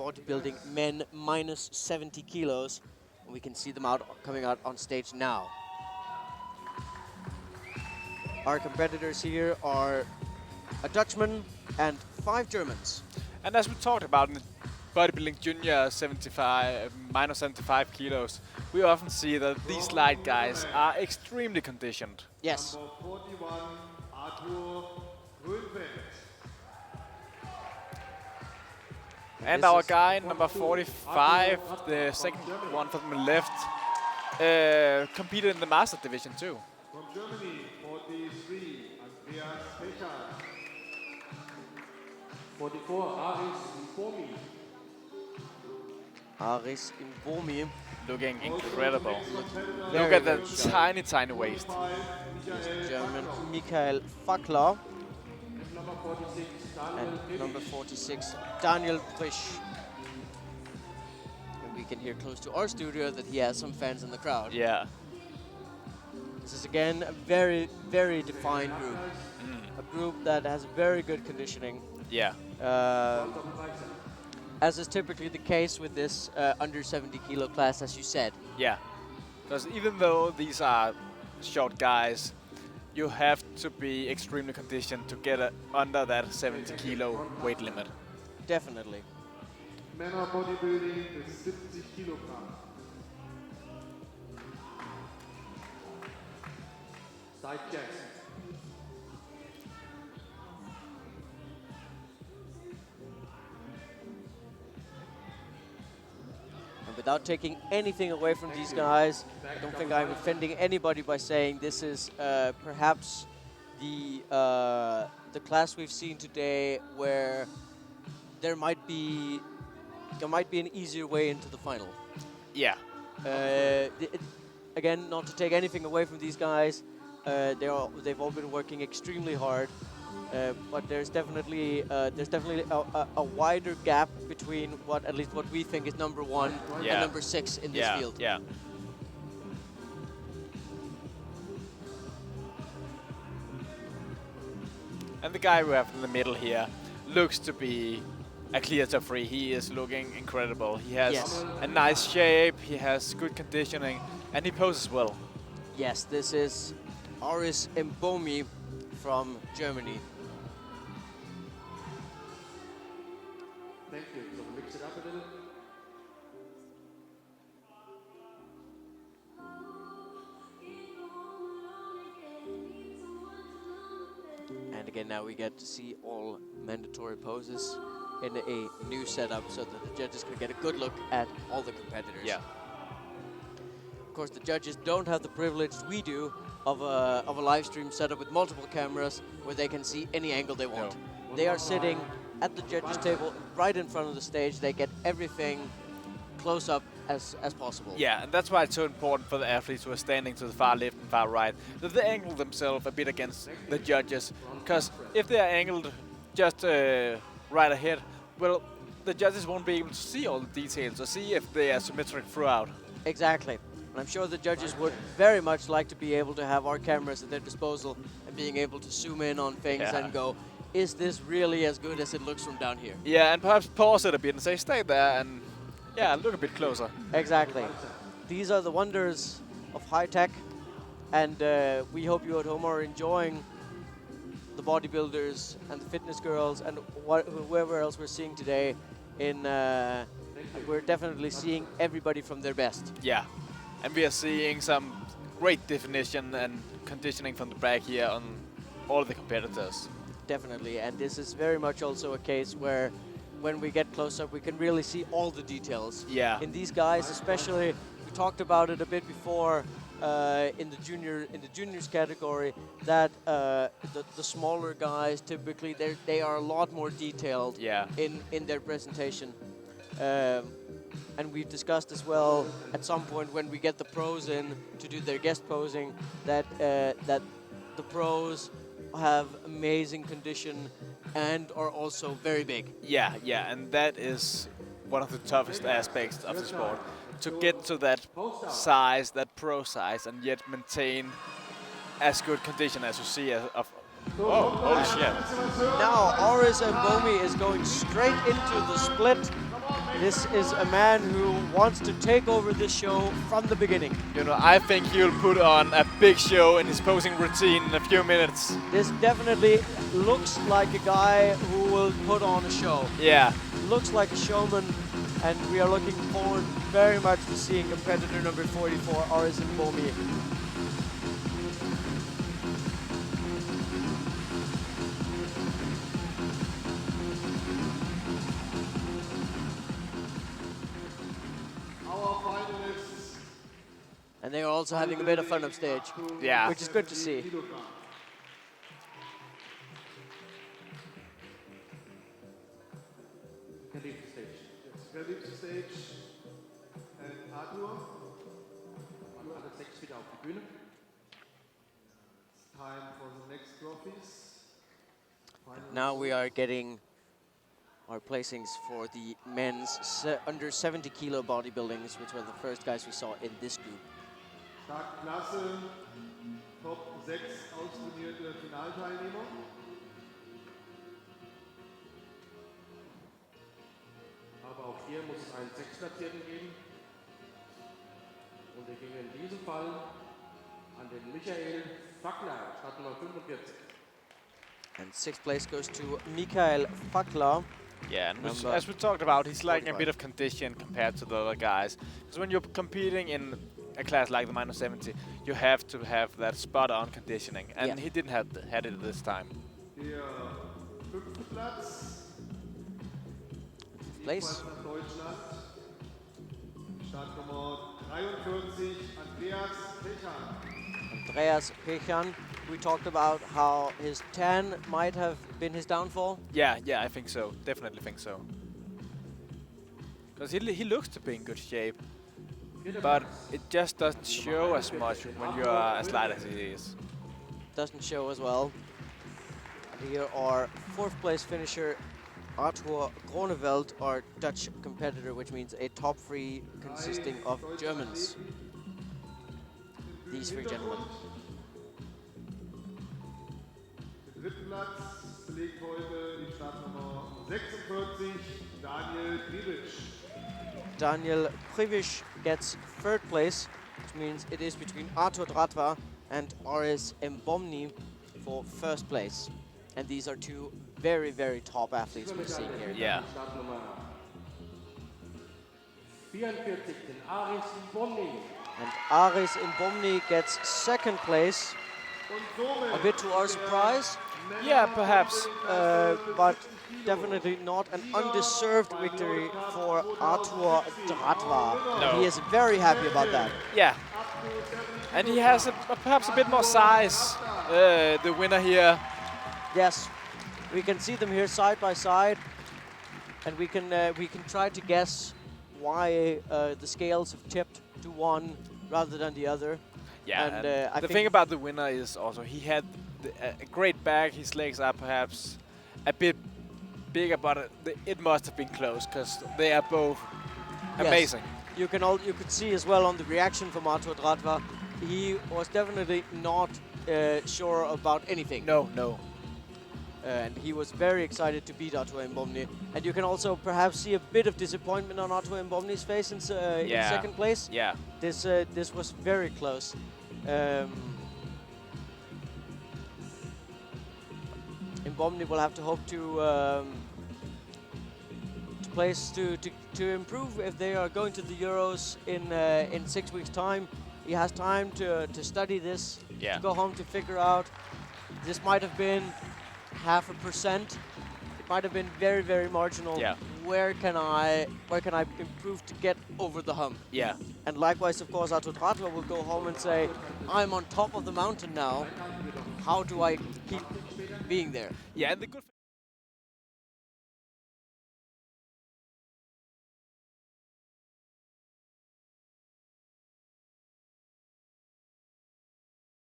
bodybuilding men minus 70 kilos. We can see them coming out on stage now. Our competitors here are a Dutchman and 5 Germans. And as we talked about in the bodybuilding junior 75, minus 75 kilos, we often see that these light guys are extremely conditioned. Yes. And our guy, number 45, the second one from the left, competed in the master division too. From Germany, 43, Andreas Pecher. 44, Aris Bomi. Aris Bomi. Looking incredible. Very, Look at very that sharp. tiny waist. German Michael Fackler. Number 46, Daniel And number 46, Daniel Frisch. And we can hear close to our studio that he has some fans in the crowd. Yeah. This is again a very, very defined group. A group that has very good conditioning. Yeah. As is typically the case with this under 70 kilo class, as you said. Yeah. Because even though these are short guys, you have to be extremely conditioned to get under that 70 kilo weight limit. Definitely. Männer Bodybuilding bis 70 Kilogramm. Side Jackson. And without taking anything away from these guys, I don't think I'm offending anybody by saying this is perhaps the class we've seen today where there might be an easier way into the final. Yeah. Again, not to take anything away from these guys, they've all been working extremely hard. But there's definitely a wider gap between at least what we think is number 1 and number 6 in this field. Yeah. And the guy we have in the middle here looks to be a clear top 3. He is looking incredible. He has a nice shape, he has good conditioning, and he poses well. Yes, this is Aris Mbomi from Germany. Thank you. So mix it up a little. And again, now we get to see all mandatory poses in a new setup so that the judges can get a good look at all the competitors. Yeah. Of course, the judges don't have the privilege we do of a live stream setup with multiple cameras where they can see any angle they want. No. They are sitting at the judges' table right in front of the stage. They get everything close up as possible. Yeah, and that's why it's so important for the athletes who are standing to the far left and far right that they angle themselves a bit against the judges. Because if they are angled just right ahead, well, the judges won't be able to see all the details or see if they are symmetric throughout. Exactly. And I'm sure the judges would very much like to be able to have our cameras at their disposal and being able to zoom in on things and go, is this really as good as it looks from down here? Yeah, and perhaps pause it a bit and say, stay there and look a bit closer. Exactly. These are the wonders of high tech, and we hope you at home are enjoying the bodybuilders and the fitness girls and whoever else we're seeing today. We're definitely seeing everybody from their best. Yeah, and we are seeing some great definition and conditioning from the back here on all the competitors. Definitely, and this is very much also a case where when we get close up, we can really see all the details. Yeah. In these guys, especially, we talked about it a bit before in the juniors category, that the smaller guys typically they are a lot more detailed in their presentation. And we've discussed as well at some point when we get the pros in to do their guest posing that the pros have amazing condition and are also very big. Yeah, and that is one of the toughest aspects of the sport. To get to that size, that pro size, and yet maintain as good condition as you see oh, holy shit. Now Aris Mbomi is going straight into the split. This is a man who wants to take over this show from the beginning. You know, I think he'll put on a big show in his posing routine in a few minutes. This definitely looks like a guy who will put on a show. Yeah. Looks like a showman, and we are looking forward very much to seeing competitor number 44, Aris Mbomi. Our finalists. And they are also having a bit of fun upstage, Yeah. which is good to see. Can leave the stage. Yes, can leave the stage. And Arthur, you alle 6 wieder auf die Bühne. It's time for the next trophies. Now we are getting our placings for the men's under 70 kilo bodybuildings, which were the first guys we saw in this group. Starke Klasse, Top 6 austrainierte Finalteilnehmer. Aber auch hier muss es einen Sechsplatzierten geben. Und wir gingen in diesem Fall an den Michael Fackler, Startnummer 45. And sixth place goes to Michael Fackler. Yeah, and Number as we talked about, he's lacking a 45. bit of condition compared to the other guys. Because when you're competing in a class like the minus 70, you have to have that spot-on conditioning, and Yeah. he didn't have had it this time. Der 5. Platz. Place. Ebenfalls nach Deutschland. Startnummer 43, Andreas Pechan. Andreas Pechan. We talked about how his tan might have been his downfall. Yeah, I think so. Definitely think so. Because he looks to be in good shape, but it just doesn't show as much when you are as light as he is. Doesn't show as well. And here our fourth place finisher, Arthur Groneveld, our Dutch competitor, which means a top 3 consisting of Germans. These 3 gentlemen. Den 3. Platz belegt heute die Startnummer 46, Daniel Krivic. Daniel Privish gets 3rd place, which means it is between Arthur Dratva and Aris Mbomni for 1st place. And these are 2 very, very top athletes we're seeing here. Yeah. Startnummer 44, den Aris Mbomni. And Aris Mbomni gets 2nd place, a bit to our surprise, Yeah, perhaps. but definitely not an undeserved victory for Arthur Dratva. No. He is very happy about that. Yeah. And he has perhaps a bit more size, the winner here. Yes, we can see them here side by side, and we can try to guess why the scales have tipped to one rather than the other. Yeah, And, and I the think- thing about the winner is also he had a great back. His legs are perhaps a bit bigger, but it must have been close because they are both Yes. amazing. You could see as well on the reaction from Arthur Dratva, he was definitely not sure about anything. No. And he was very excited to beat Arthur Mbomni. And you can also perhaps see a bit of disappointment on Arthur Mbomni's face in 2nd place. Yeah. This was very close. Mbomni will have to hope to improve if they are going to the Euros in 6 weeks' time. He has time to study this, Yeah. to go home to figure out. This might have been 0.5%. It might have been very, very marginal. Yeah. Where can I improve to get over the hump? Yeah. And likewise, of course, Arthur Dratva will go home and say, I'm on top of the mountain now. How do I keep being there? Yeah, and the good